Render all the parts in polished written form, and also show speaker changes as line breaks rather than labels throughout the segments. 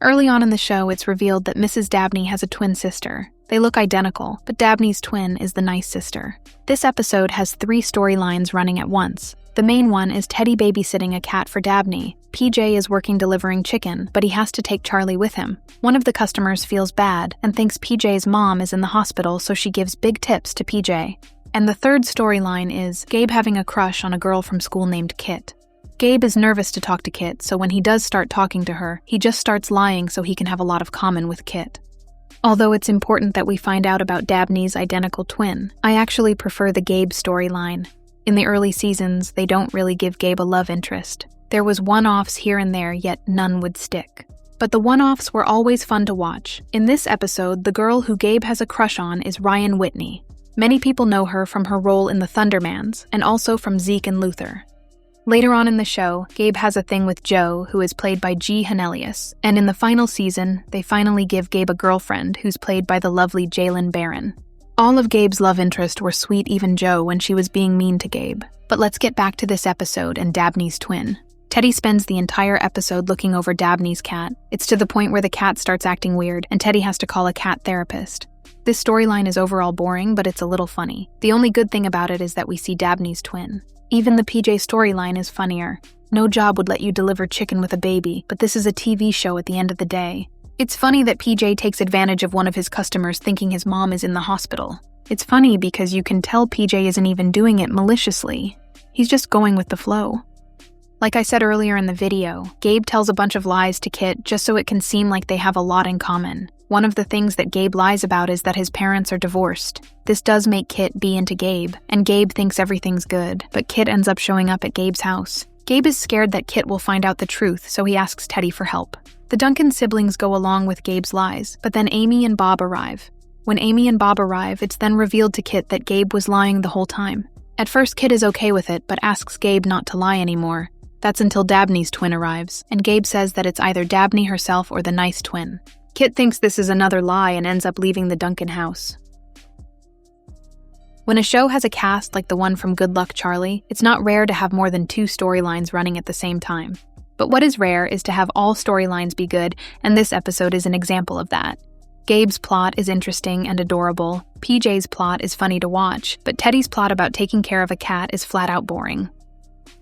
Early on in the show, it's revealed that Mrs. Dabney has a twin sister. They look identical, but Dabney's twin is the nice sister. This episode has 3 storylines running at once. The main one is Teddy babysitting a cat for Dabney. PJ is working delivering chicken, but he has to take Charlie with him. One of the customers feels bad and thinks PJ's mom is in the hospital, so she gives big tips to PJ. And the third storyline is Gabe having a crush on a girl from school named Kit. Gabe is nervous to talk to Kit, so when he does start talking to her, he just starts lying so he can have a lot of common with Kit. Although it's important that we find out about Dabney's identical twin, I actually prefer the Gabe storyline. In the early seasons, they don't really give Gabe a love interest. There was one-offs here and there, yet none would stick. But the one-offs were always fun to watch. In this episode, the girl who Gabe has a crush on is Ryan Whitney. Many people know her from her role in The Thundermans, and also from Zeke and Luther. Later on in the show, Gabe has a thing with Joe, who is played by G. Hennelius, and in the final season, they finally give Gabe a girlfriend who's played by the lovely Jalen Barron. All of Gabe's love interests were sweet, even Joe, when she was being mean to Gabe. But let's get back to this episode and Dabney's twin. Teddy spends the entire episode looking over Dabney's cat. It's to the point where the cat starts acting weird, and Teddy has to call a cat therapist. This storyline is overall boring, but it's a little funny. The only good thing about it is that we see Dabney's twin. Even the PJ storyline is funnier. No job would let you deliver chicken with a baby, but this is a TV show at the end of the day. It's funny that PJ takes advantage of one of his customers thinking his mom is in the hospital. It's funny because you can tell PJ isn't even doing it maliciously. He's just going with the flow. Like I said earlier in the video, Gabe tells a bunch of lies to Kit just so it can seem like they have a lot in common. One of the things that Gabe lies about is that his parents are divorced. This does make Kit be into Gabe, and Gabe thinks everything's good, but Kit ends up showing up at Gabe's house. Gabe is scared that Kit will find out the truth, so he asks Teddy for help. The Duncan siblings go along with Gabe's lies, but then Amy and Bob arrive. When Amy and Bob arrive, it's then revealed to Kit that Gabe was lying the whole time. At first, Kit is okay with it, but asks Gabe not to lie anymore. That's until Dabney's twin arrives, and Gabe says that it's either Dabney herself or the nice twin. Kit thinks this is another lie and ends up leaving the Duncan house. When a show has a cast like the one from Good Luck Charlie, it's not rare to have more than 2 storylines running at the same time. But what is rare is to have all storylines be good, and this episode is an example of that. Gabe's plot is interesting and adorable, PJ's plot is funny to watch, but Teddy's plot about taking care of a cat is flat out boring.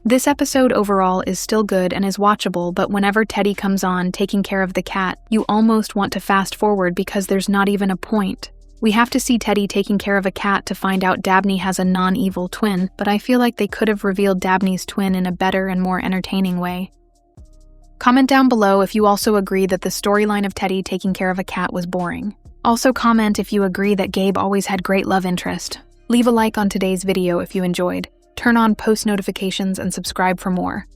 This episode overall is still good and is watchable, but whenever Teddy comes on taking care of the cat, you almost want to fast forward because there's not even a point. We have to see Teddy taking care of a cat to find out Dabney has a non-evil twin, but I feel like they could have revealed Dabney's twin in a better and more entertaining way. Comment down below if you also agree that the storyline of Teddy taking care of a cat was boring. Also comment if you agree that Gabe always had great love interest. Leave a like on today's video if you enjoyed. Turn on post notifications and subscribe for more.